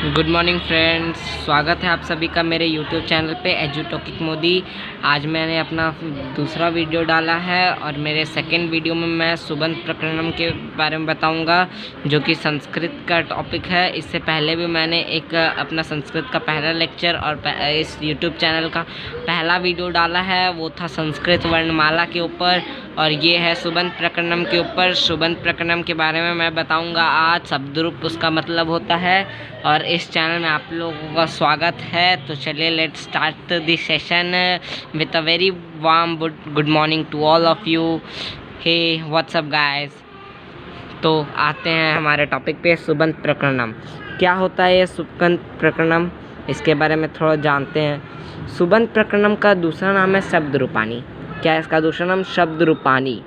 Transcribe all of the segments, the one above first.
Good morning friends, स्वागत है आप सभी का मेरे यूट्यूब चैनल पे एजुटॉकिक मोदी। आज मैंने अपना दूसरा वीडियो डाला है और मेरे सेकंड वीडियो में मैं सुबंत प्रकरणम के बारे में बताऊंगा, जो कि संस्कृत का टॉपिक है। इससे पहले भी मैंने एक अपना संस्कृत का पहला लेक्चर और इस यूट्यूब चैनल का पहला वीडियो डाला है, वो था संस्कृत वर्णमाला के ऊपर, और ये है सुबंत प्रकरणम के ऊपर। सुबंत प्रकरणम के बारे में मैं बताऊंगा आज। शब्दरूप उसका मतलब होता है, और इस चैनल में आप लोगों का स्वागत है। तो चलिए let's start the session with a very warm good morning to all of you. Hey what's up guys. तो आते हैं हमारे टॉपिक पे, सुबंत प्रकरणम। क्या होता है ये सुबंत प्रकरणम, इसके बारे में थोड़ा जानते हैं। सुबंत प्रकरणम का दूसरा नाम है शब्द रूपानी। क्या है इसका दूसरा नाम? शब्द रूपानी,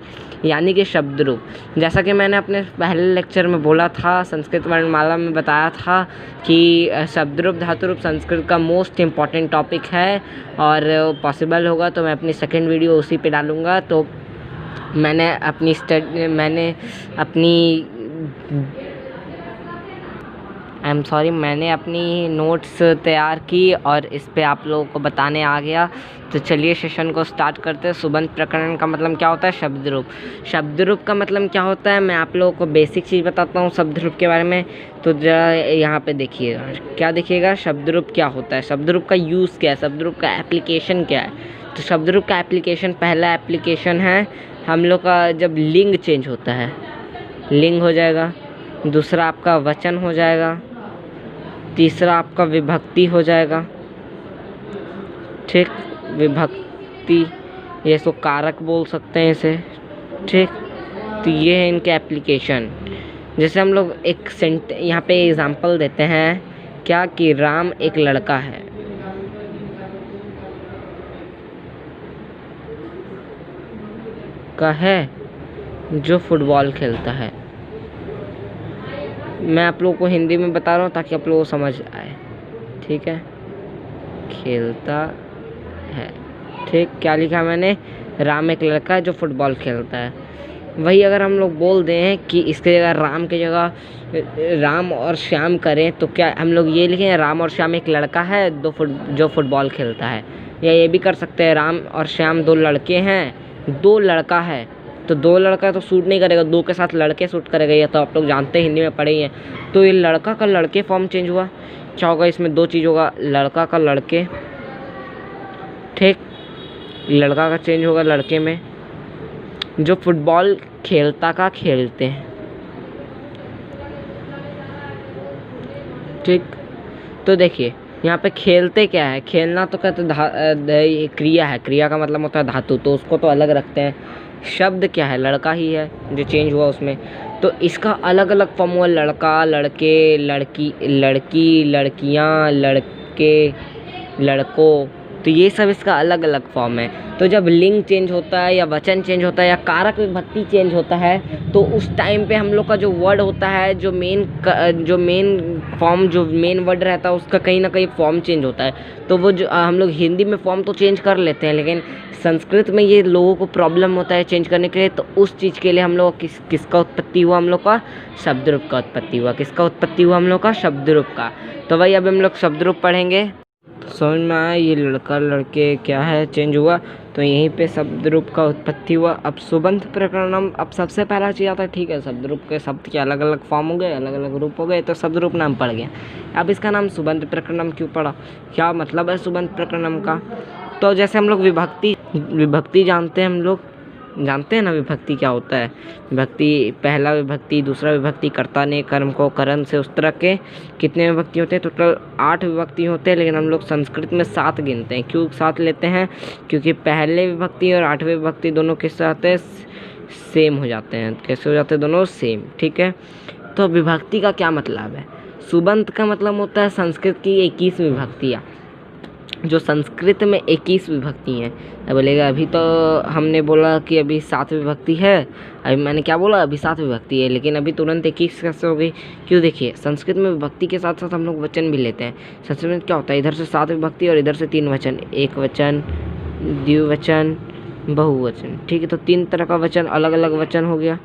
यानी कि शब्द रूप। जैसा कि मैंने अपने पहले लेक्चर में बोला था, संस्कृत वर्णमाला में बताया था कि शब्द रूप धातु रूप संस्कृत का मोस्ट इम्पॉर्टेंट टॉपिक है, और पॉसिबल होगा तो मैं अपनी सेकंड वीडियो उसी पे डालूँगा। तो मैंने अपनी नोट्स तैयार की और इस पे आप लोगों को बताने आ गया। तो चलिए सेशन को स्टार्ट करते हैं। सुबंत प्रकरण का मतलब क्या होता है? शब्द रूप। शब्द रूप का मतलब क्या होता है, मैं आप लोगों को बेसिक चीज़ बताता हूँ शब्द रूप के बारे में। तो जरा यहाँ पे देखिएगा, क्या देखिएगा, शब्द रूप क्या होता है, शब्द रूप का यूज़ क्या है, शब्द रूप का एप्लीकेशन क्या है। तो शब्द रूप का एप्लीकेशन, पहला एप्लीकेशन है हम लोग का जब लिंग चेंज होता है, लिंग हो जाएगा। दूसरा आपका वचन हो जाएगा। तीसरा आपका विभक्ति हो जाएगा। ठीक, विभक्ति, ये सो कारक बोल सकते हैं इसे। ठीक, तो ये है इनके एप्लीकेशन। जैसे हम लोग एक यहाँ पे एग्जांपल देते हैं, क्या कि राम एक लड़का है। का है जो फुटबॉल खेलता है। मैं आप लोगों को हिंदी में बता रहा हूँ ताकि आप लोगों को समझ आए। ठीक है, खेलता है। ठीक, क्या लिखा मैंने? राम एक लड़का है जो फुटबॉल खेलता है। वही अगर हम लोग बोल दें कि इसके जगह राम की जगह राम और श्याम करें, तो क्या हम लोग ये लिखें, राम और श्याम एक लड़का है जो फुटबॉल खेलता है। या ये भी कर सकते हैं, राम और श्याम दो लड़के हैं, दो लड़का है। तो दो लड़का तो सूट नहीं करेगा, दो के साथ लड़के सूट करेगा, ये तो आप लोग जानते हैं, हिंदी में पढ़े ही हैं। तो ये लड़का का लड़के फॉर्म चेंज हुआ। क्या होगा इसमें? दो चीज़ होगा, लड़का का लड़के। ठीक, लड़का का चेंज होगा लड़के में, जो फुटबॉल खेलता का खेलते हैं। ठीक, तो देखिए यहाँ पे खेलते क्या है, खेलना तो कहते क्रिया है, क्रिया का मतलब होता है धातु, तो उसको तो अलग रखते हैं। शब्द क्या है? लड़का ही है जो चेंज हुआ उसमें। तो इसका अलग अलग फॉर्म हुआ, लड़का, लड़के, लड़की, लड़की, लड़कियाँ, लड़के, लड़कों। तो ये सब इसका अलग अलग फॉर्म है। तो जब लिंग चेंज होता है या वचन चेंज होता है या कारक विभक्ति चेंज होता है, तो उस टाइम पे हम लोग का जो वर्ड होता है, जो मेन फॉर्म, जो मेन वर्ड रहता है, उसका कहीं ना कहीं फॉर्म चेंज होता है। तो वो जो हम लोग हिंदी में फॉर्म तो चेंज कर लेते हैं, लेकिन संस्कृत में ये लोगों को प्रॉब्लम होता है चेंज करने के लिए। तो उस चीज़ के लिए हम लोग किसका उत्पत्ति हुआ? हम लोग का शब्द रूप का उत्पत्ति हुआ। किसका उत्पत्ति हुआ? हम लोग का शब्द रूप का। तो वही अब हम लोग शब्द रूप पढ़ेंगे। समझ में आया ये लड़का लड़के क्या है चेंज हुआ, तो यहीं पे शब्द रूप का उत्पत्ति हुआ। अब सुबंत प्रकरणम, अब सबसे पहला चीज़ आता है, ठीक है, शब्द रूप के शब्द के अलग अलग फॉर्म हो गए, अलग अलग रूप हो गए, तो शब्द रूप नाम पड़ गया। अब इसका नाम सुबंत प्रकरणम क्यों पड़ा? क्या मतलब है सुबंत प्रकरणम का? तो जैसे हम लोग विभक्ति जानते हैं, हम लोग जानते हैं ना विभक्ति क्या होता है। विभक्ति, पहला विभक्ति, दूसरा विभक्ति, कर्ता ने कर्म को करण से, उस तरह के कितने विभक्ति होते हैं? टोटल 8 विभक्ति होते हैं, लेकिन हम लोग संस्कृत में 7 गिनते हैं। क्यों 7 लेते हैं? क्योंकि पहले विभक्ति और 8वें विभक्ति दोनों किस साथ सेम हो जाते हैं। कैसे हो जाते हैं? दोनों सेम। ठीक है, तो विभक्ति का क्या मतलब है? सुबंत का मतलब होता है संस्कृत की 21 विभक्तियाँ, जो संस्कृत में 21 विभक्ति हैं। अब बोलेगा अभी तो हमने बोला कि अभी 7 विभक्ति है, अभी मैंने क्या बोला? अभी 7 विभक्ति है, लेकिन अभी तुरंत 21 कैसे हो गई? क्यों? देखिए, संस्कृत में विभक्ति के साथ साथ हम लोग वचन भी लेते हैं। संस्कृत में क्या होता है? इधर से 7 विभक्ति और इधर से 3 वचन, एक वचन, द्विवचन, बहुवचन। ठीक है, तो 3 तरह का वचन, अलग अलग वचन हो गया।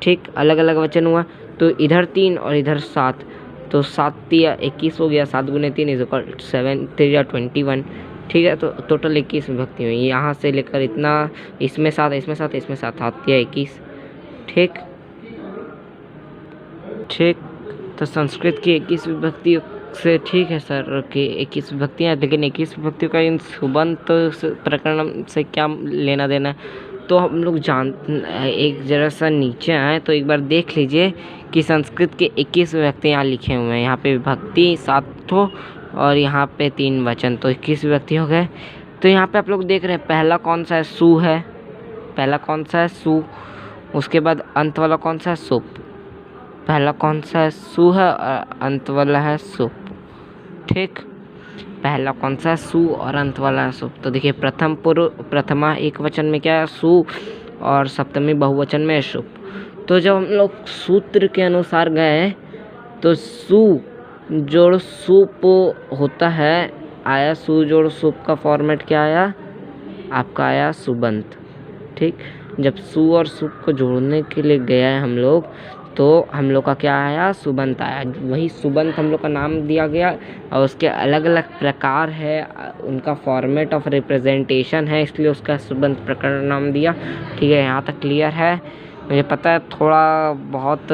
ठीक, अलग अलग वचन हुआ, तो इधर 3 और इधर 7, तो 7 तिया 21 हो गया, 7 गुने 3 इज इक्वल 7 तिया 21। ठीक है, तो टोटल 21 विभक्ति हुई, यहाँ से लेकर इतना, इसमें 7 इसमें 7 इसमें 7, 7 तिया 21। ठीक ठीक, तो संस्कृत की 21 विभक्ति से ठीक है सर कि 21 विभक्तियाँ, लेकिन 21 विभक्तियों का इन सुबंत प्रकरण से क्या लेना देना है? तो हम लोग एक जरा सा नीचे आए तो एक बार देख लीजिए कि संस्कृत के 21 विभक्ति यहाँ लिखे हुए हैं। यहाँ पे विभक्ति 7 ठो और यहाँ पे 3 वचन, तो 21 विभक्ति हो गए। तो यहाँ पे आप लोग देख रहे हैं पहला कौन सा है? सु है। पहला कौन सा है? सु। उसके बाद अंत वाला कौन सा है? सुप। पहला कौन सा है? सु है और अंत वाला है सुप। ठीक, पहला कौन सा है? सु और अंत वाला है सुप। तो देखिए प्रथमा एक वचन में क्या है? सु, और सप्तमी बहुवचन में है सुप। तो जब हम लोग सूत्र के अनुसार गए तो सु जोड़ सुप होता है, आया सु जोड़ सुप का फॉर्मेट क्या आया? आपका आया सुबंत। ठीक, जब सु और सुप को जोड़ने के लिए गया है हम लोग, तो हम लोग का क्या आया? सुबंत आया। वही सुबंत हम लोग का नाम दिया गया और उसके अलग अलग प्रकार है, उनका फॉर्मेट ऑफ रिप्रेजेंटेशन है, इसलिए उसका सुबंत प्रकरण नाम दिया। ठीक है, यहाँ तक क्लियर है? मुझे पता है थोड़ा बहुत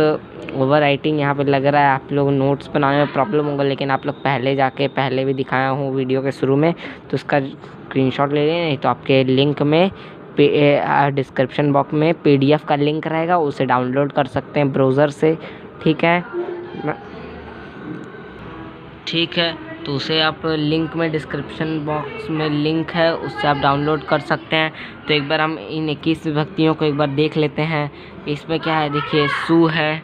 ओवर राइटिंग यहाँ पे लग रहा है, आप लोग नोट्स बनाने में प्रॉब्लम होगा, लेकिन आप लोग पहले भी दिखाया हूँ वीडियो के शुरू में, तो उसका स्क्रीनशॉट ले लें, नहीं तो आपके लिंक में डिस्क्रिप्शन बॉक्स में PDF का लिंक रहेगा, उसे डाउनलोड कर सकते हैं ब्राउज़र से। ठीक है, ठीक है, तो उसे आप लिंक में डिस्क्रिप्शन बॉक्स में लिंक है, उससे आप डाउनलोड कर सकते हैं। तो एक बार हम इन 21 विभक्तियों को एक बार देख लेते हैं। इसमें क्या है? देखिए सु है,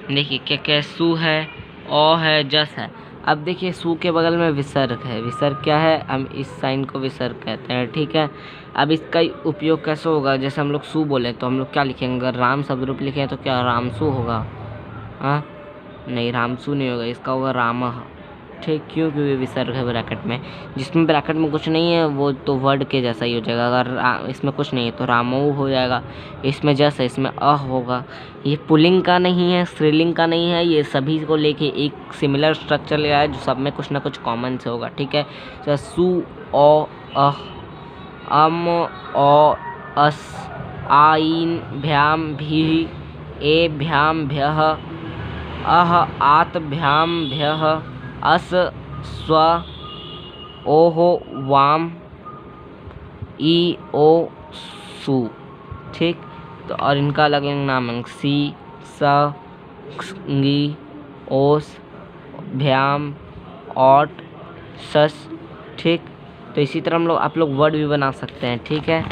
देखिए क्या क्या है? सु है, औ है, जस है। अब देखिए सु के बगल में विसर्ग है। विसर्ग क्या है? हम इस साइन को विसर्ग कहते हैं। ठीक है, अब इसका उपयोग कैसे होगा? जैसे हम लोग सु बोले तो हम लोग क्या लिखेंगे? अगर राम शब्द रूप लिखें तो क्या रामसु होगा? हाँ, नहीं, रामसु नहीं होगा, इसका होगा रामः। ठीक, क्योंकि विसर्ग है ब्रैकेट में। जिसमें ब्रैकेट में कुछ नहीं है वो तो वर्ड के जैसा ही हो जाएगा। अगर इसमें कुछ नहीं है तो रामऊ हो जाएगा। इसमें जस है, इसमें होगा। ये पुल्लिंग का नहीं है, स्त्रीलिंग का नहीं है, ये सभी को लेके एक सिमिलर स्ट्रक्चर ले आया, जो सब में कुछ ना कुछ कॉमन से होगा। ठीक है, तो सु, औ, अह, अम, औ, अस, आइन, भ्याम, भी, ए, भ्याम, भ्यः, अह, आत, भ्याम, भ्यः, अस, स्व, ओहो, वाम, ई, ओ, सु। ठीक, तो और इनका अलग अलग नाम है, सी, स, गी, ओस, भ्याम, ऑट, सस। ठीक, तो इसी तरह आप लोग वर्ड भी बना सकते हैं। ठीक है,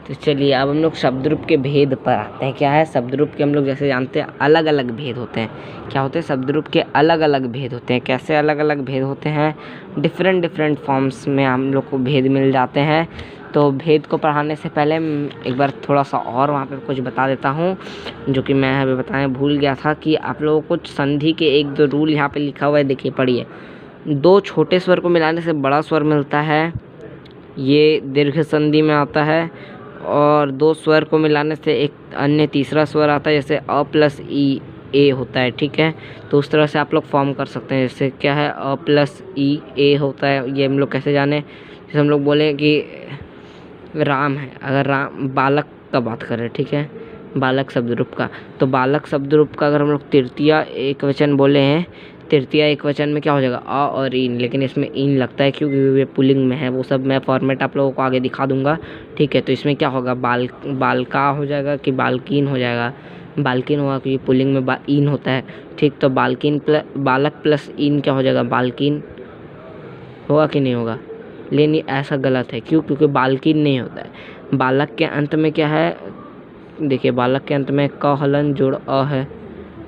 तो चलिए अब हम लोग शब्द रूप के भेद पर आते हैं। क्या है? शब्द रूप के हम लोग जैसे जानते हैं अलग अलग भेद होते हैं। क्या होते हैं? शब्द रूप के अलग अलग भेद होते हैं। कैसे अलग अलग भेद होते हैं? डिफरेंट फॉर्म्स में हम लोग को भेद मिल जाते हैं। तो भेद को पढ़ाने से पहले एक बार थोड़ा सा और वहाँ पे कुछ बता देता हूँ, जो कि मैं अभी बताने भूल गया था, कि आप लोगों को कुछ संधि के 1-2 रूल यहाँ पे लिखा हुआ है। देखिए, पढ़िए। 2 छोटे स्वर को मिलाने से बड़ा स्वर मिलता है, ये दीर्घ संधि में आता है। और 2 स्वर को मिलाने से एक अन्य तीसरा स्वर आता है, जैसे अ प्लस ई ए होता है। ठीक है, तो उस तरह से आप लोग फॉर्म कर सकते हैं। जैसे क्या है? अ प्लस ई ए होता है। ये हम लोग कैसे जाने? जैसे हम लोग बोले कि राम है, अगर राम बालक का बात करें, ठीक है, बालक शब्द रूप का, तो बालक शब्द रूप का अगर हम लोग तृतीया एक वचन बोले हैं, तृतीया एक वचन में क्या हो जाएगा? अ और इन, लेकिन इसमें इन लगता है क्योंकि वे पुल्लिंग में है। वो सब मैं फॉर्मेट आप लोगों को आगे दिखा दूंगा। ठीक है, तो इसमें क्या होगा? बालका हो जाएगा कि बालकीन हो जाएगा? बालकीन होगा क्योंकि पुल्लिंग में इन होता है। ठीक, तो बालक प्लस इन क्या हो जाएगा? बालकीन होगा कि नहीं होगा? लेकिन ऐसा गलत है। क्यों? क्योंकि बालकीन नहीं होता है। बालक के अंत में क्या है? देखिए, बालक के अंत में क हलन जोड़ अ है।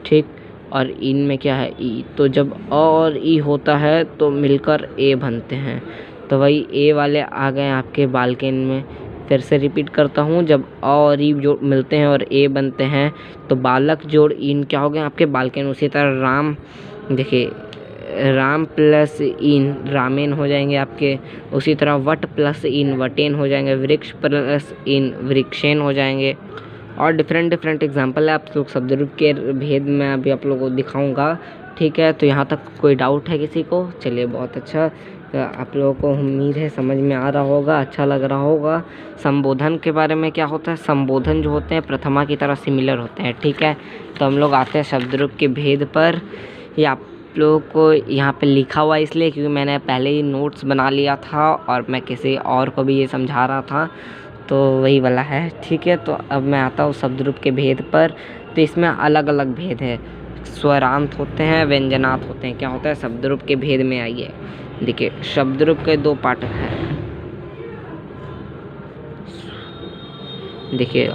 ठीक, और इन में क्या है? ई। तो जब अ और ई होता है तो मिलकर ए बनते हैं, तो वही ए वाले आ गए आपके बालकीन में। फिर से रिपीट करता हूँ, जब अ और ई जो मिलते हैं और ए बनते हैं तो बालक जोड़ इन क्या हो गए? आपके बालकीन। उसी तरह राम, देखिए, राम प्लस इन रामेन हो जाएंगे आपके। उसी तरह वट प्लस इन वटेन हो जाएंगे। वृक्ष प्लस इन वृक्षेन हो जाएंगे। और डिफरेंट एग्जाम्पल है। आप लोग शब्द रूप के भेद में अभी आप लोगों को दिखाऊंगा। ठीक है, तो यहाँ तक कोई डाउट है किसी को? चलिए बहुत अच्छा। तो आप लोगों को उम्मीद है समझ में आ रहा होगा, अच्छा लग रहा होगा। संबोधन के बारे में क्या होता है, संबोधन जो होते हैं प्रथमा की तरह सिमिलर होते हैं। ठीक है, तो हम लोग आते हैं शब्द रूप के भेद पर। ये आप लोगों को यहाँ पे लिखा हुआ इसलिए क्योंकि मैंने पहले ही नोट्स बना लिया था और मैं किसी और को भी ये समझा रहा था, तो वही वाला है। ठीक है, तो अब मैं आता हूँ शब्द रूप के भेद पर। तो इसमें अलग अलग भेद है, स्वरांत होते हैं, व्यंजनार्थ होते हैं। क्या होता है शब्द रूप के भेद में? आइए देखिए, शब्द रूप के दो पार्ट हैं। देखिए,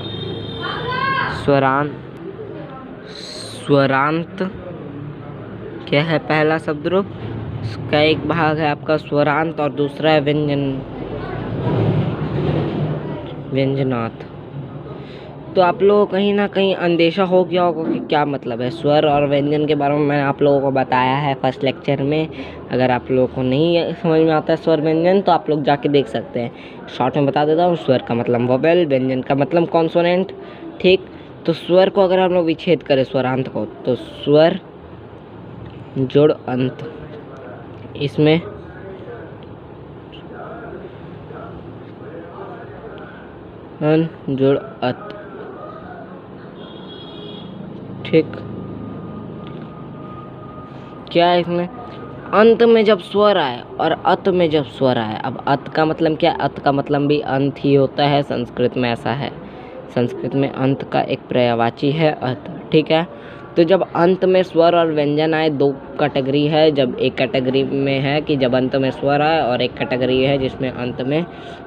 स्वरांत क्या है? पहला शब्द रूप का एक भाग है आपका स्वरांत और दूसरा है व्यंजनार्थ। तो आप लोगों को कहीं ना कहीं अंदेशा हो गया होगा कि क्या मतलब है स्वर और व्यंजन के बारे में मैंने आप लोगों को बताया है फर्स्ट लेक्चर में। अगर आप लोगों को नहीं समझ में आता है स्वर व्यंजन तो आप लोग जाके देख सकते हैं। शॉर्ट में बता देता हूँ, स्वर का मतलब वोवेल, व्यंजन का मतलब कॉन्सोनेंट। ठीक, तो स्वर को अगर हम लोग विच्छेद करें स्वरांत को, तो स्वर जोड़ अंत, इसमें जोड़ अत। ठीक, क्या है इसमें? अंत में जब स्वर आए और अत में जब स्वर आए। अब अत का मतलब क्या? अत का मतलब भी अंत ही होता है, संस्कृत में ऐसा है। संस्कृत में अंत का एक पर्यायवाची है अत। ठीक है, तो जब अंत में स्वर और व्यंजन आए, दो कैटेगरी है। जब एक कैटेगरी में है कि जब अंत में स्वर आए और एक कैटेगरी है जिसमें अंत में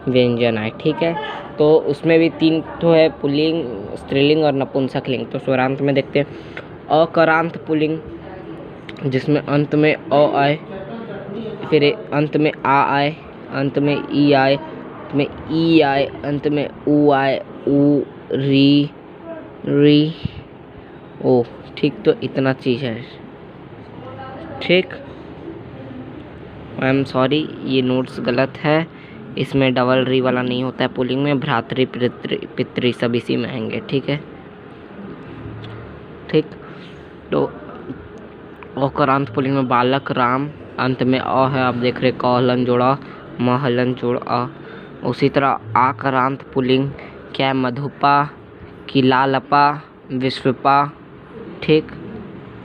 व्यंजन आए। ठीक है, तो उसमें भी तीन तो है, पुल्लिंग, स्त्रीलिंग और नपुंसकलिंग। तो स्वरांत में देखते हैं अकरांत पुल्लिंग, जिसमें अंत में अ आए, फिर अंत में आ आए, अंत में ई आए, अंत में ई आए, अंत में ऊ आए, ऊ, री, ओ। ठीक, तो इतना चीज़ है। ठीक, आई एम सॉरी, ये नोट्स गलत है। इसमें डबल री वाला नहीं होता है पुल्लिंग में, भ्रातृ पितृ सब इसी में आएंगे। ठीक है, ठीक, तो अकरांत पुल्लिंग में बालक राम, अंत में अ है, आप देख रहे क हलन जोड़ा, म हलन जोड़ अ। उसी तरह आकरांत पुल्लिंग क्या है? मधुपा, किलालपा, विश्वपा। ठीक,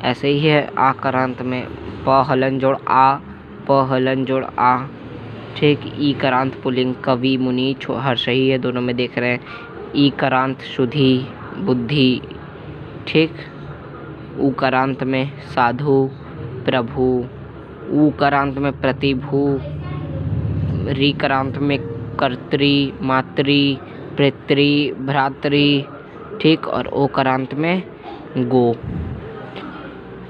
ऐसे ही है आकरांत में प हलन जोड़ आ, प हलन जोड़ आ। ठीक, ई करांत पुल्लिंग कवि, मुनि, हर्षही है, दोनों में देख रहे हैं। ई करांत शुद्धि, बुद्धि। ठीक, ऊ करांत में साधु, प्रभु। ऊ करांत में प्रतिभु, री करांत में कर्त्री, मातृ, पितृ, भ्रातृ। ठीक, और ओ करांत में गो।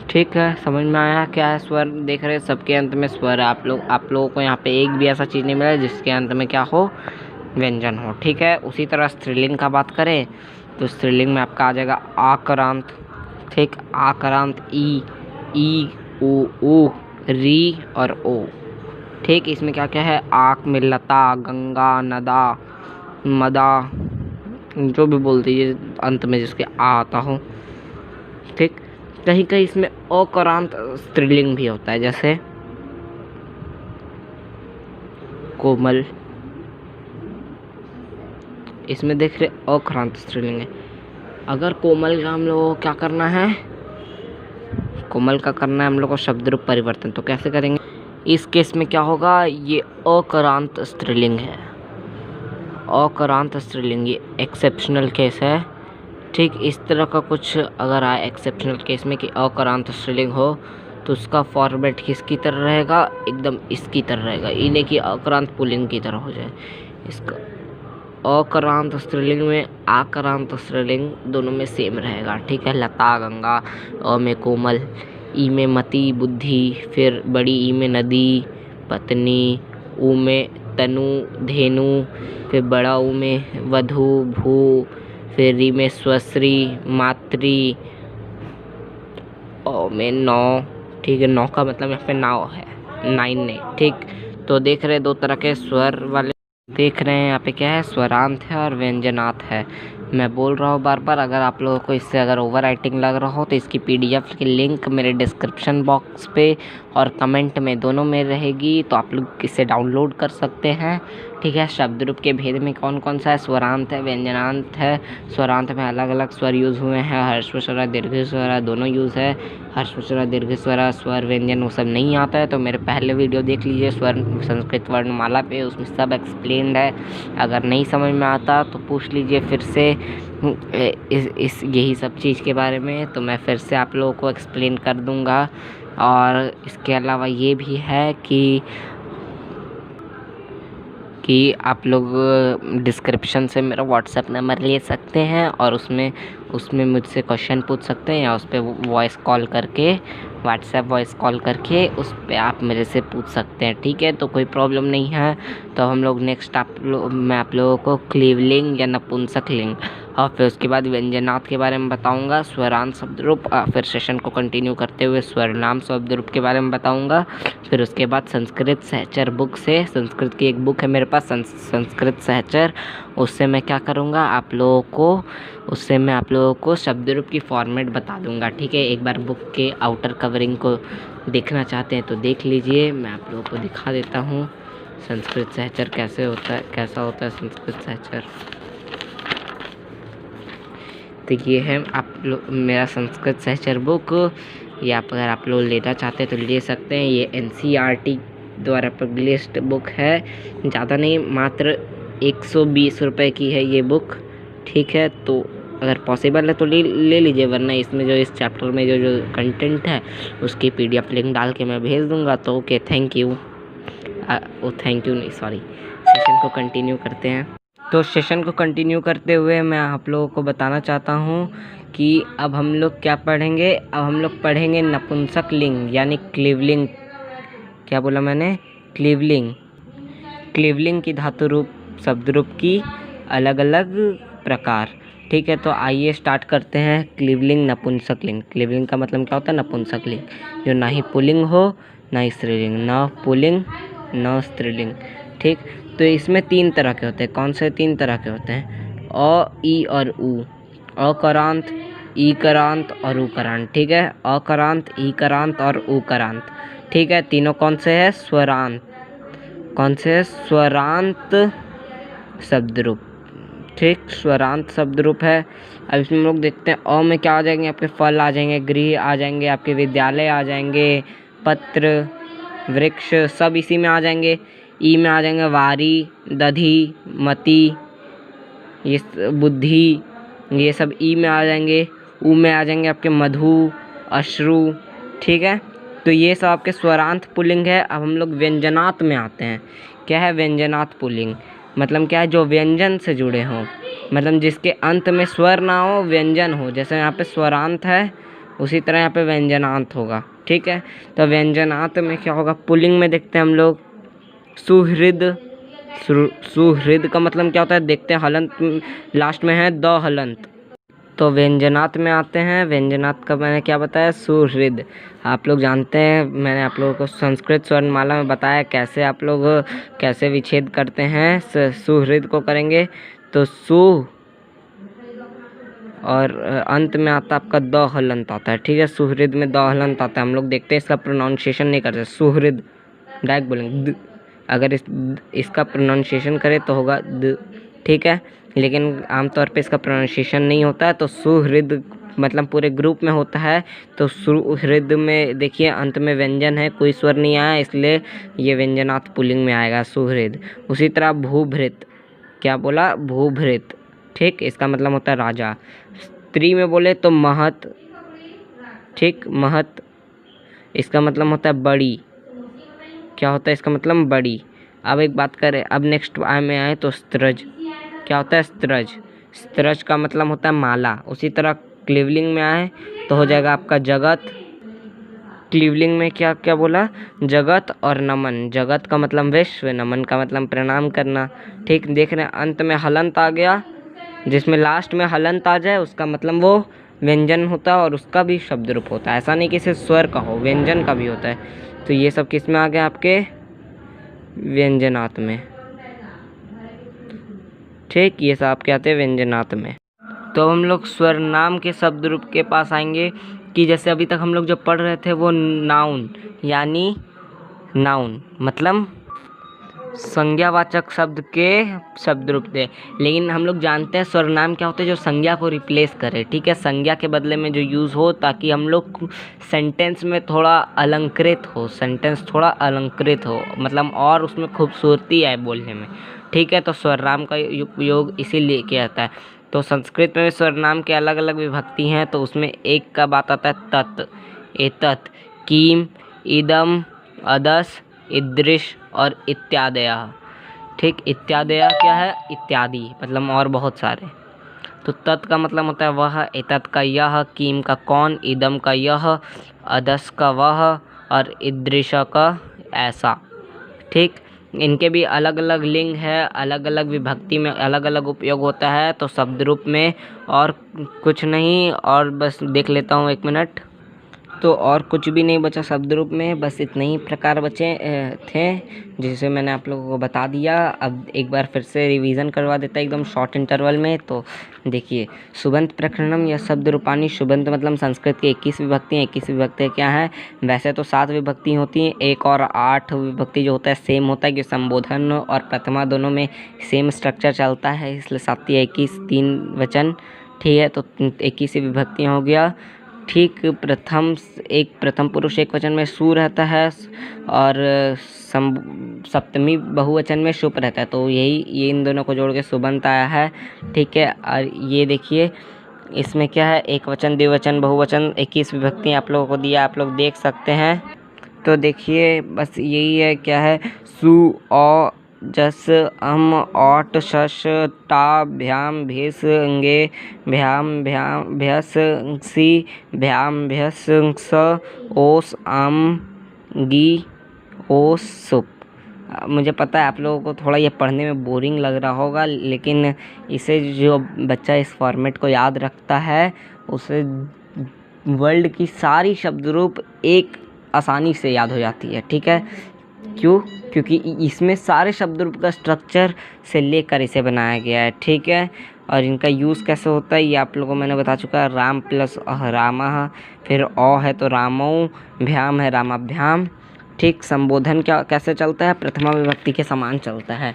ठीक है, समझ में आया क्या है स्वर? देख रहे हैं सबके अंत में स्वर है। आप लोगों को यहाँ पे एक भी ऐसा चीज़ नहीं मिला जिसके अंत में क्या हो? व्यंजन हो। ठीक है, उसी तरह स्त्रीलिंग का बात करें तो स्त्रीलिंग में आपका आ जाएगा आकरांत। ठीक, आकरांत ई, ऊ, री और ओ। ठीक, इसमें क्या क्या है? आक में लता, गंगा, नदा, मदा, जो भी बोल दीजिए अंत में जिसके आ आता हो। ठीक, कहीं कहीं इसमें अकरांत स्त्रीलिंग भी होता है, जैसे कोमल। इसमें देख रहे अकरांत स्त्रीलिंग है। अगर कोमल का हम लोग को क्या करना है? कोमल का करना है हम लोग को शब्द रूप परिवर्तन। तो कैसे करेंगे? इस केस में क्या होगा? ये अकरांत स्त्रीलिंग है, अकरांत स्त्रीलिंग, ये एक्सेप्शनल केस है। ठीक, इस तरह का कुछ अगर आए एक्सेप्शनल केस में कि अकरांत स्त्रीलिंग हो तो उसका फॉर्मेट किसकी तरह रहेगा? एकदम इसकी तरह रहेगा, इन्हें की अकरांत पुल्लिंग की तरह हो जाए। इसका अकरांत स्त्रीलिंग में आकरांत स्त्रीलिंग दोनों में सेम रहेगा। ठीक है, लता, गंगा, अ में कोमल, ई में मति, बुद्धि, फिर बड़ी ई में नदी, पत्नी, ऊ में तनु, धेनु, फिर बड़ा ऊ में वधु, भू, फिर री में स्वश्री, मातृ, ओ में नौ। ठीक है, नौ का मतलब यहाँ पे नाव है, 9 नहीं। ठीक, तो देख रहे हैं दो तरह के स्वर वाले देख रहे हैं यहाँ पे क्या है? स्वरांत है और व्यंजनार्थ है। मैं बोल रहा हूँ बार बार, अगर आप लोगों को इससे अगर ओवर राइटिंग लग रहा हो तो इसकी PDF की लिंक मेरे डिस्क्रिप्शन बॉक्स पे और कमेंट में दोनों में रहेगी, तो आप लोग इसे डाउनलोड कर सकते हैं। ठीक है। शब्द रूप के भेद में कौन कौन सा है, स्वरांत है, व्यंजनांत है। स्वरांत में अलग अलग स्वर यूज़ हुए हैं, ह्रस्व स्वर दीर्घ स्वर दोनों यूज़ है। ह्रस्व स्वर दीर्घ स्वर व्यंजन वो सब नहीं आता है तो मेरे पहले वीडियो देख लीजिए स्वर संस्कृत वर्णमाला पे, उसमें सब एक्सप्लेन्ड है। अगर नहीं समझ में आता तो पूछ लीजिए फिर से इस यही सब चीज़ के बारे में, तो मैं फिर से आप लोगों को एक्सप्लेन कर दूँगा। और इसके अलावा ये भी है कि आप लोग डिस्क्रिप्शन से मेरा व्हाट्सएप नंबर ले सकते हैं और उसमें मुझसे क्वेश्चन पूछ सकते हैं, या उस पर वॉइस कॉल करके व्हाट्सएप वॉइस कॉल करके उस पर आप मेरे से पूछ सकते हैं। ठीक है, तो कोई प्रॉब्लम नहीं है। तो हम लोग नेक्स्ट मैं आप लोगों को क्लीवलिंग या नपुंसक लिंग और फिर उसके बाद व्यंजनार्थ के बारे में बताऊंगा, स्वरांत शब्द रूप, फिर सेशन को कंटिन्यू करते हुए स्वरनाम शब्द रूप के बारे में बताऊंगा। फिर उसके बाद संस्कृत सहचर बुक से, संस्कृत की एक बुक है मेरे पास संस्कृत सहचर, उससे मैं क्या करूंगा उससे मैं आप लोगों को शब्द रूप की फॉर्मेट बता दूंगा। ठीक है, एक बार बुक के आउटर कवरिंग को देखना चाहते हैं तो देख लीजिए, मैं आप लोगों को दिखा देता हूँ संस्कृत सहचर कैसा होता है संस्कृत सहचर। तो ये है आप लोग मेरा संस्कृत सहचर बुक, ये अगर आप लोग लेना चाहते हैं तो ले सकते हैं। ये NCERT द्वारा पब्लिश्ड बुक है, ज़्यादा नहीं, मात्र 120 रुपये की है ये बुक। ठीक है, तो अगर पॉसिबल है तो ले लीजिए, वरना इसमें जो इस चैप्टर में जो कंटेंट है उसकी PDF लिंक डाल के मैं भेज दूँगा। तो ओके, थैंक यू नहीं, सॉरी। सेशन को कंटिन्यू करते हैं। तो सेशन को कंटिन्यू करते हुए मैं आप लोगों को बताना चाहता हूँ कि अब हम लोग क्या पढ़ेंगे। अब हम लोग पढ़ेंगे नपुंसक लिंग यानी क्लीवलिंग। क्या बोला मैंने? क्लीवलिंग की धातु रूप शब्द रूप की अलग अलग प्रकार। ठीक है, तो आइए स्टार्ट करते हैं। क्लीवलिंग नपुंसक लिंग। क्लीवलिंग का मतलब क्या होता है? नपुंसक लिंग, जो ना ही पुल्लिंग हो ना ही स्त्रीलिंग, ना पुल्लिंग ना स्त्रीलिंग। ठीक, तो इसमें 3 तरह के होते हैं। कौन से 3 तरह के होते हैं? अ, ई और उ। अकरांत, ईकारांत और उकारांत। ठीक है, अकरांत, ईकारांत और उकारांत। ठीक है, तीनों कौन से है? स्वरांत। कौन से है? स्वरांत शब्द रूप। ठीक, स्वरांत शब्द रूप है। अब इसमें हम लोग देखते हैं, अ में क्या आ जाएंगे? आपके फल आ जाएंगे, गृह आ जाएंगे, आपके विद्यालय आ जाएंगे, पत्र, वृक्ष, सब इसी में आ जाएंगे। ई में आ जाएंगे वारी, दधि, मति, ये बुद्धि, ये सब ई में आ जाएंगे। ऊ में आ जाएंगे आपके मधु, अश्रु। ठीक है, तो ये सब आपके स्वरांत पुल्लिंग है। अब हम लोग व्यंजनात् में आते हैं। क्या है व्यंजनात् पुल्लिंग? मतलब क्या है? जो व्यंजन से जुड़े हों, मतलब जिसके अंत में स्वर ना हो, व्यंजन हो। जैसे यहाँ पे स्वरांत है, उसी तरह यहाँ पे व्यंजनांत होगा। ठीक है, तो व्यंजनात् में क्या होगा? पुल्लिंग में देखते हैं हम लोग सुहृद। सुहृद का मतलब क्या होता है? देखते हैं, हलंत लास्ट में है, द हलंत। तो व्यंजनात् में आते हैं। व्यंजनात् का मैंने क्या बताया? सुहृद। आप लोग जानते हैं, मैंने आप लोगों को संस्कृत स्वर्णमाला में बताया कैसे आप लोग कैसे विच्छेद करते हैं। सुहृद को करेंगे तो सु और अंत में आता आपका द हलंत आता है। ठीक है, सुहृद में द हलंत आता है। हम लोग देखते हैं, इसका प्रोनाउंसिएशन नहीं करते, सुहृद डायरेक्ट बोलेंगे द। अगर इसका प्रोनाउंसिएशन करें तो होगा द। ठीक है, लेकिन आमतौर पे इसका प्रोनाउंसिएशन नहीं होता है, तो सुहृद मतलब पूरे ग्रुप में होता है। तो सुहृद में देखिए अंत में व्यंजन है, कोई स्वर नहीं आया, इसलिए ये व्यंजनात् पुल्लिंग में आएगा सुहृद। उसी तरह भूभृत। क्या बोला? भूभृत। ठीक, इसका मतलब होता है राजा। स्त्री में बोले तो महत। ठीक, महत, इसका मतलब होता है बड़ी। क्या होता है इसका मतलब? बड़ी। अब एक बात करें, अब नेक्स्ट में आए तो स्त्रज। क्या होता है? स्त्रज। स्त्रज का मतलब होता है माला। उसी तरह क्लीवलिंग में आए तो हो जाएगा आपका जगत। क्लीवलिंग में क्या क्या बोला? जगत और नमन। जगत का मतलब विश्व, नमन का मतलब प्रणाम करना। ठीक, देख रहे हैं अंत में हलंत आ गया, जिसमें लास्ट में हलंत आ जाए उसका मतलब वो व्यंजन होता है और उसका भी शब्द रूप होता है। ऐसा नहीं कि सिर्फ स्वर का हो, व्यंजन का भी होता है। तो ये सब किस में आ गया? आपके व्यंजनात् में। ठीक, ये सब आपके आते हैं व्यंजनात् में। तो हम लोग स्वरनाम के शब्द रूप के पास आएंगे कि जैसे अभी तक हम लोग जो पढ़ रहे थे वो नाउन यानी नाउन मतलब संज्ञावाचक शब्द के शब्द रूप थे, लेकिन हम लोग जानते हैं स्वरनाम क्या होते हैं, जो संज्ञा को रिप्लेस करे। ठीक है, संज्ञा के बदले में जो यूज़ हो ताकि हम लोग सेंटेंस में थोड़ा अलंकृत हो, सेंटेंस थोड़ा अलंकृत हो, मतलब और उसमें खूबसूरती आए बोलने में। ठीक है, तो स्वरनाम का उपयोग इसीलिए किया जाता है। तो संस्कृत में स्वरनाम के अलग अलग विभक्ति हैं, तो उसमें एक का बात आता है तत्, एतत्, कीम, इदम, अदस, ईदृश और इत्यादय। ठीक, इत्यादय क्या है, इत्यादि मतलब और बहुत सारे। तो तत् का मतलब होता है वह, एतत् का यह, कीम का कौन, इदम का यह, अदस का वह और ईदृश का ऐसा। ठीक, इनके भी अलग अलग लिंग है, अलग अलग विभक्ति में अलग अलग उपयोग होता है। तो शब्द रूप में और कुछ नहीं, और बस देख लेता हूँ 1 मिनट। तो और कुछ भी नहीं बचा शब्द रूप में, बस इतने ही प्रकार बचे थे जिसे मैंने आप लोगों को बता दिया। अब एक बार फिर से रिवीजन करवा देता एकदम शॉर्ट इंटरवल में। तो देखिए, सुबंत प्रकरणम या शब्द रूपानी। सुबंत मतलब संस्कृत की 21 विभक्ति हैं। 21 विभक्ति क्या है, वैसे तो 7 विभक्ति होती हैं, 1 और 8 विभक्ति जो होता है सेम होता है कि संबोधन और प्रथमा दोनों में सेम स्ट्रक्चर चलता है, इसलिए 7 या 21 3 वचन। ठीक है, तो 21 विभक्तियाँ हो गया। ठीक, प्रथम पुरुष एक वचन में सु रहता है और सप्तमी बहुवचन में शुप रहता है, तो ये इन दोनों को जोड़ के सुबंत आया है। ठीक है, और ये देखिए इसमें क्या है, एक वचन, द्विवचन, बहुवचन, 21 विभक्ति आप लोगों को दिया, आप लोग देख सकते हैं। तो देखिए बस यही है, क्या है, सु, औ, जस, अम, औट, शश, टा, भ्याम, भेस, अंगे, भ्याम, भ्यस, सी, भ्याम, भ्यस, स, ओस, आम, गी, ओस, सुप। मुझे पता है आप लोगों को थोड़ा ये पढ़ने में बोरिंग लग रहा होगा, लेकिन इसे जो बच्चा इस फॉर्मेट को याद रखता है उसे वर्ल्ड की सारी शब्द रूप एक आसानी से याद हो जाती है। ठीक है, क्यों, क्योंकि इसमें सारे शब्द रूप का स्ट्रक्चर से लेकर इसे बनाया गया है। ठीक है, और इनका यूज़ कैसे होता है ये आप लोगों को मैंने बता चुका है। राम प्लस रामः, फिर औ है तो रामौ, भ्याम है रामाभ्याम। ठीक, संबोधन क्या कैसे चलता है, प्रथमा विभक्ति के समान चलता है।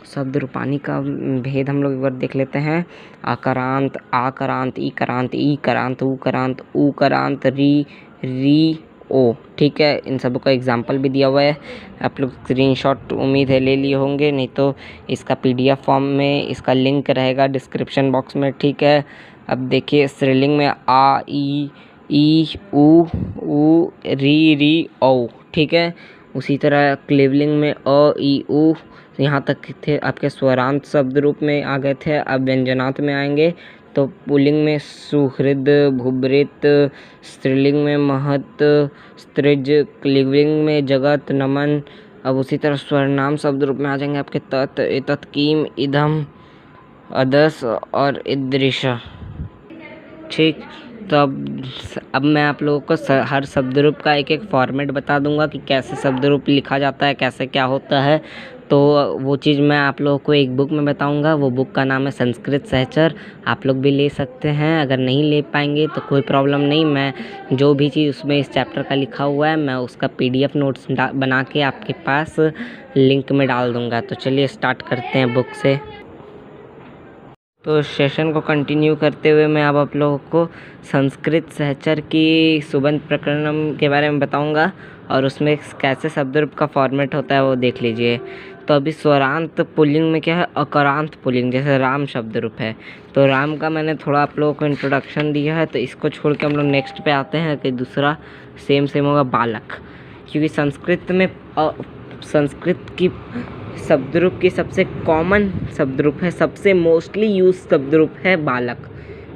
शब्द रूपानी का भेद हम लोग एक बार देख लेते हैं। आकरांत, आकरांत, ईकरांत, ईकरांत, उकरांत, उकरांत, री, ओ। ठीक है, इन सब का एग्जाम्पल भी दिया हुआ है, आप लोग स्क्रीनशॉट उम्मीद है ले लिए होंगे, नहीं तो इसका PDF फॉर्म में इसका लिंक रहेगा डिस्क्रिप्शन बॉक्स में। ठीक है, अब देखिए स्त्रीलिंग में आ, ई, ऊ, री, ओ। ठीक है, उसी तरह क्लिवलिंग में अ, ई, ऊ, यहाँ तक थे आपके स्वरांत शब्द रूप में आ गए थे। अब व्यंजनांत में आएंगे तो पुल्लिंग में सुहृद, भूभृत, स्त्रीलिंग में महत, स्त्रिज, क्लिवलिंग में जगत, नमन। अब उसी तरह स्वरनाम शब्द रूप में आ जाएंगे आपके तत्, एतत्, कीम, इदम, अदस और ईदृश। ठीक, तो अब मैं आप लोगों को हर शब्द रूप का एक फॉर्मेट बता दूंगा कि कैसे शब्द रूप लिखा जाता है, कैसे क्या होता है। तो वो चीज़ मैं आप लोगों को एक बुक में बताऊंगा, वो बुक का नाम है संस्कृत सहचर। आप लोग भी ले सकते हैं, अगर नहीं ले पाएंगे तो कोई प्रॉब्लम नहीं, मैं जो भी चीज़ उसमें इस चैप्टर का लिखा हुआ है मैं उसका PDF नोट्स बना के आपके पास लिंक में डाल दूँगा। तो चलिए स्टार्ट करते हैं बुक से। तो सेशन को कंटिन्यू करते हुए मैं अब आप लोगों को संस्कृत सहचर की सुबंत प्रकरणम के बारे में बताऊंगा और उसमें कैसे शब्द रूप का फॉर्मेट होता है वो देख लीजिए। तो अभी स्वरांत पुल्लिंग में क्या है, अकरांत पुल्लिंग, जैसे राम शब्द रूप है तो राम का मैंने थोड़ा आप लोगों को इंट्रोडक्शन दिया है, तो इसको छोड़ के हम लोग नेक्स्ट पे आते हैं कि दूसरा सेम होगा बालक। क्योंकि संस्कृत में संस्कृत की शब्द रूप की सबसे कॉमन शब्द रूप है, सबसे मोस्टली यूज शब्द रूप है बालक।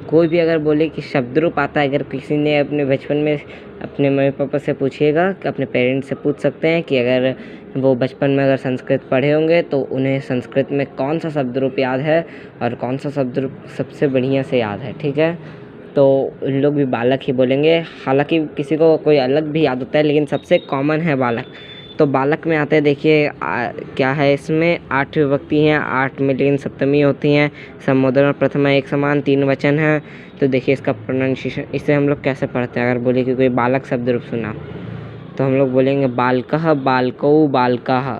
कोई भी अगर बोले कि शब्द रूप आता है, अगर किसी ने अपने बचपन में अपने मम्मी पापा से पूछिएगा, कि अपने पेरेंट्स से पूछ सकते हैं कि अगर वो बचपन में अगर संस्कृत पढ़े होंगे तो उन्हें संस्कृत में कौन सा शब्द रूप याद है और कौन सा शब्द रूप सबसे बढ़िया से याद है। ठीक है, तो उन लोग भी बालक ही बोलेंगे, हालांकि किसी को कोई अलग भी याद होता है लेकिन सबसे कॉमन है बालक। तो बालक में आते हैं, देखिए क्या है इसमें 8 विभक्ति हैं, 8 में लेकिन सप्तमी होती हैं, संबोधन और प्रथमा एक समान, 3 वचन हैं। तो देखिए इसका प्रोनाउंसिएशन, इसे हम लोग कैसे पढ़ते हैं। अगर बोले कि कोई बालक शब्द रूप सुना तो हम लोग बोलेंगे बालकः बालकौ बालकाः,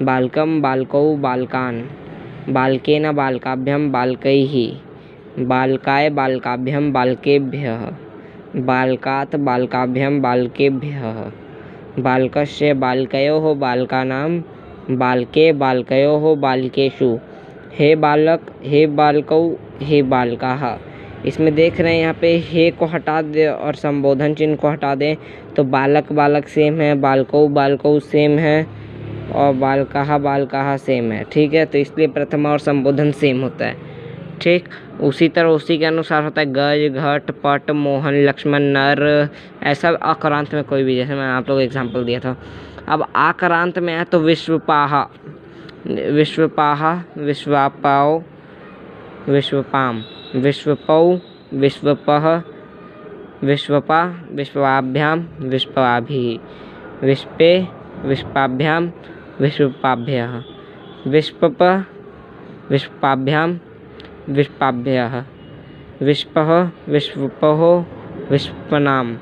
बालकम बालकौ बालकान, बालकेन बालकाभ्यम बालकैः, बालकाय बालकाभ्यम बालकेभ्यः, बालकात् बालकाभ्यम बालकेभ्यः, बालकस्य बालकयोः बालकानां, बालके बालकयोः बालकेषु, हे बालक हे बालकौ हे बालकाः। इसमें देख रहे हैं यहाँ पे हे को हटा दे और संबोधन चिन्ह को हटा दें तो बालक बालक सेम है, बालकौ बालकौ सेम है और बालकाः बालकाः सेम है। ठीक है, तो इसलिए प्रथमा और संबोधन सेम होता है। ठीक, उसी तरह उसी के अनुसार होता है गज घट पट मोहन लक्ष्मण नर, ऐसा आक्रांत में कोई भी, जैसे मैंने आप लोग एग्जांपल दिया था। अब आक्रांत में है तो विश्वपाहा, विश्वपाहा, विश्वापाओ, विश्वपाम, विश्वपौ, विश्वपः, विश्वपा, विश्वाभ्याम, विश्वाभिः, विश्वे, विश्वाभ्याम, विश्वपाभ्यः, विश्वप, विश्वाभ्याम, विश्वाभ्यः, विश्वः, विश्वपः, विश्वनाम।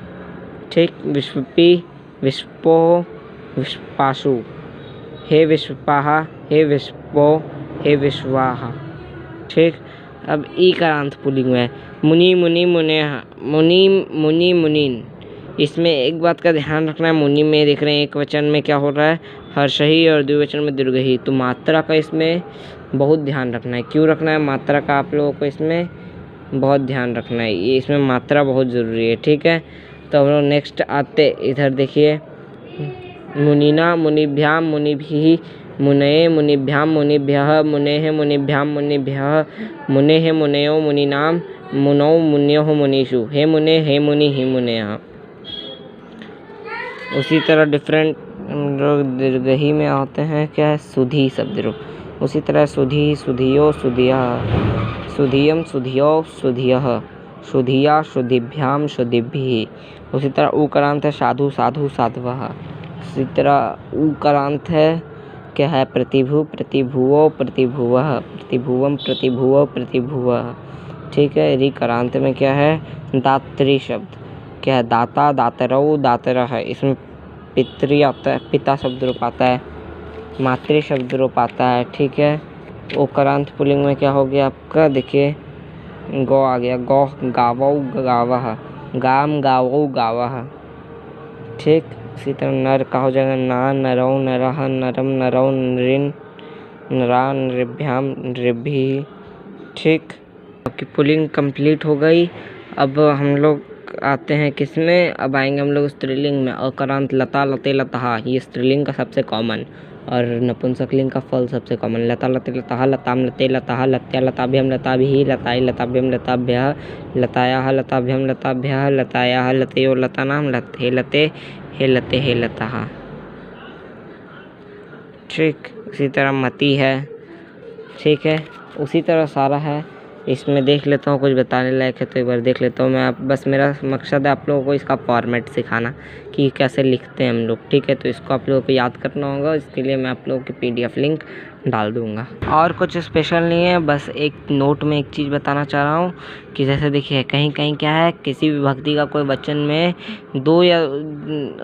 ठीक, विश्वपी, विश्वपोः, विश्वासु, हे विश्वपाः, हे विश्वपो, हे विश्वाः। ठीक, अब ई करांत पुल्लिंग में मुनि मुनि मुनेः, मुनि मुनि मुनीन। इसमें एक बात का ध्यान रखना है, मुनि में देख रहे हैं एक वचन में क्या हो रहा है हर्षही और द्विवचन में दीर्घही, तो मात्रा का इसमें बहुत ध्यान रखना है। क्यों रखना है मात्रा का, आप लोगों को इसमें बहुत ध्यान रखना है, ये इसमें मात्रा बहुत ज़रूरी है। ठीक है, तो हम लोग नेक्स्ट आते इधर देखिए, मुनिना मुनिभ्याम मुनिभिः, मुनये मुनिभ्याम मुनिभ्यः, मुनेः मुनिभ्याम मुनिभ्यः, मुनेः मुनयो मुनीनाम, मुनौ मुन्योः मुनीषु, हे मुने हे मुनि हे मुनयः। उसी तरह डिफरेंट दीर्घही में होते हैं क्या है सुधी शब्द रूप, उसी तरह सुधी सुधियो सुधियः, सुधियम सुधियो सुधियः, सुधिया सुधिभ्याम सुधिभिः। उसी तरह उकारांत है साधु साधु साधवः। उसी तरह उकारांत है क्या है प्रतिभु प्रतिभुवो प्रतिभुवः, प्रतिभुवम प्रतिभुवो प्रतिभुवः। ठीक है, ऋकारांत में क्या है दात्री शब्द, क्या है दाता दातरौ दातरः। इसमें पितृ आता है, पिता शब्द रूप आता है, मातृ शब्द रूप आता है। ठीक है, ओकारांत पुल्लिंग में क्या हो गया आपका, देखिए गौ आ गया, गौ गावौ गावः, गाम गावौ गावः। ठीक, इसी तरह नर का हो जाएगा ना नरौ नरः, नरम नरौ नृन, नरा नृभ्याम नृभिः। ठीक, आपकी पुल्लिंग कंप्लीट हो गई। अब हम लोग आते हैं किसमें, अब आएंगे हम लोग स्त्रीलिंग में। अकारांत लता लते लतहा, ये स्त्रीलिंग का सबसे कॉमन, और नपुंसकलिंग का फल सबसे कॉमन। लता लते लतहा, लताम लते लतहा, लत्या लताभ्यम लताभिः, लताय लताभ्यम लताभ्यः, लतायाः लताभ्यम लताभ्यः, लतायाः लतयो लतानाम, लते लते हे लते हे लतः। ठीक, उसी तरह मति है। ठीक है, उसी तरह सारा है। इसमें देख लेता हूँ कुछ बताने लायक है तो एक बार देख लेता हूँ मैं। आप बस मेरा मकसद है आप लोगों को इसका फॉर्मेट सिखाना कि कैसे लिखते हैं हम लोग। ठीक है, तो इसको आप लोगों को याद करना होगा, इसके लिए मैं आप लोगों की PDF लिंक डाल दूँगा। और कुछ स्पेशल नहीं है, बस एक नोट में एक चीज़ बताना चाह रहा हूँ कि जैसे देखिए कहीं कहीं क्या है किसी भी विभक्ति का कोई वचन में 2 या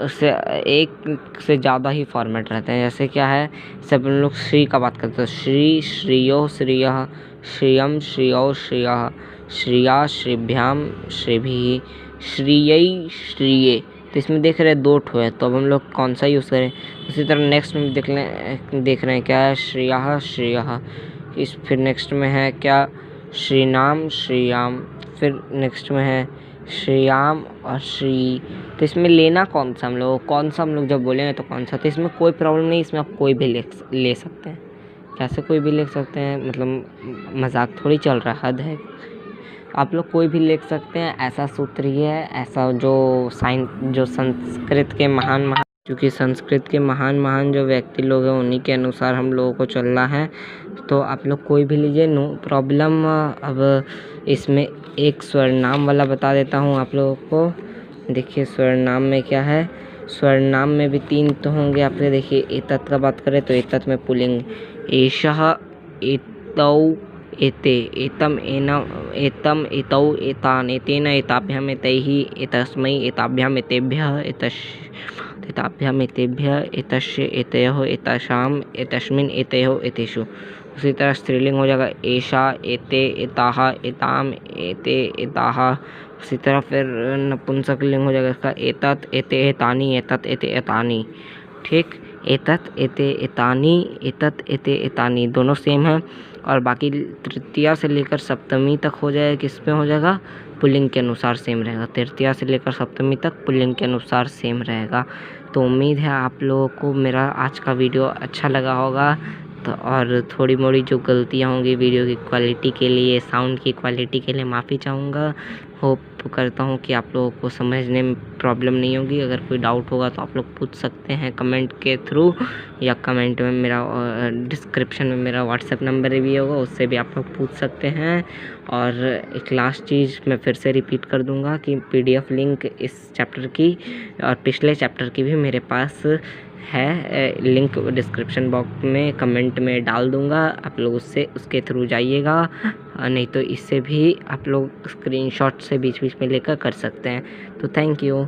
से 1 से ज़्यादा ही फॉर्मेट रहते हैं। जैसे क्या है सब लोग श्री का बात करते हैं, श्री श्रियो श्रियः, श्रियम श्रियौ श्रियः, श्रिया श्रिभ्याम श्रिभिः, श्रियै श्रिये। तो इसमें देख रहे हैं 2 ठो है, तो अब हम लोग कौन सा यूज़ करें। उसी तरह नेक्स्ट में देख रहे हैं क्या है श्रियः श्रियः। फिर नेक्स्ट में है क्या श्रीनाम श्रीयाम, फिर नेक्स्ट में है श्रीयाम और श्री। तो इसमें लेना कौन सा हम लोग जब बोलेंगे तो कौन सा, तो इसमें कोई प्रॉब्लम नहीं, इसमें आप कोई भी ले सकते हैं। कैसे कोई भी लिख सकते हैं, मतलब मजाक थोड़ी चल रहा है, हद है। आप लोग कोई भी लिख सकते हैं, ऐसा सूत्र ही है, ऐसा जो संस्कृत के महान क्योंकि संस्कृत के महान जो व्यक्ति लोग हैं उन्हीं के अनुसार हम लोगों को चलना है। तो आप लोग कोई भी लीजिए, नो प्रॉब्लम। अब इसमें एक स्वर्णाम वाला बता देता हूँ आप लोगों को। देखिए स्वर्णाम में क्या है, सर्वनाम में भी 3 तो होंगे आपके। देखिए एतत् का बात करें तो एतत् में पुल्लिंग एषः, एतौ, एते, एतम, एनम, एतम, एतौ, एतान, एतेन, एताभ्याम, एतैः, एतस्मै, एताभ्याम, एतेभ्यः, एताभ्याम, एतेभ्यः, एतस्य, एतयोः, एतासाम, एतस्मिन्, एतयोः, एतेषु। उसी तरह स्त्रीलिंग हो जाएगा एषा, एते, एताः, एताम, एते, एताः। उसी तरह फिर नपुंसकलिंग हो जाएगा इसका एतत्, एते, एतानि, एतत्, एते, एतानि। ठीक, एतत्, एते, एतानि, एतत्, एते, एतानि दोनों सेम है। और बाकी तृतीया से लेकर सप्तमी तक हो जाएगा, किस पे हो जाएगा, पुल्लिंग के अनुसार सेम रहेगा। तृतीया से लेकर सप्तमी तक पुल्लिंग के अनुसार सेम रहेगा। तो उम्मीद है आप लोगों को मेरा आज का वीडियो अच्छा लगा होगा। तो और थोड़ी मोड़ी जो गलतियाँ होंगी वीडियो की क्वालिटी के लिए, साउंड की क्वालिटी के लिए माफ़ी चाहूँगा। होप करता हूँ कि आप लोगों को समझने में प्रॉब्लम नहीं होगी। अगर कोई डाउट होगा तो आप लोग पूछ सकते हैं कमेंट के थ्रू, या कमेंट में मेरा डिस्क्रिप्शन में मेरा व्हाट्सएप नंबर भी होगा, उससे भी आप लोग पूछ सकते हैं। और एक लास्ट चीज़ मैं फिर से रिपीट कर दूँगा कि PDF लिंक इस चैप्टर की और पिछले चैप्टर की भी मेरे पास है। लिंक डिस्क्रिप्शन बॉक्स में कमेंट में डाल दूँगा, आप लोग उसके थ्रू जाइएगा। नहीं तो इससे भी आप लोग स्क्रीनशॉट से बीच बीच में लेकर कर सकते हैं। तो थैंक यू।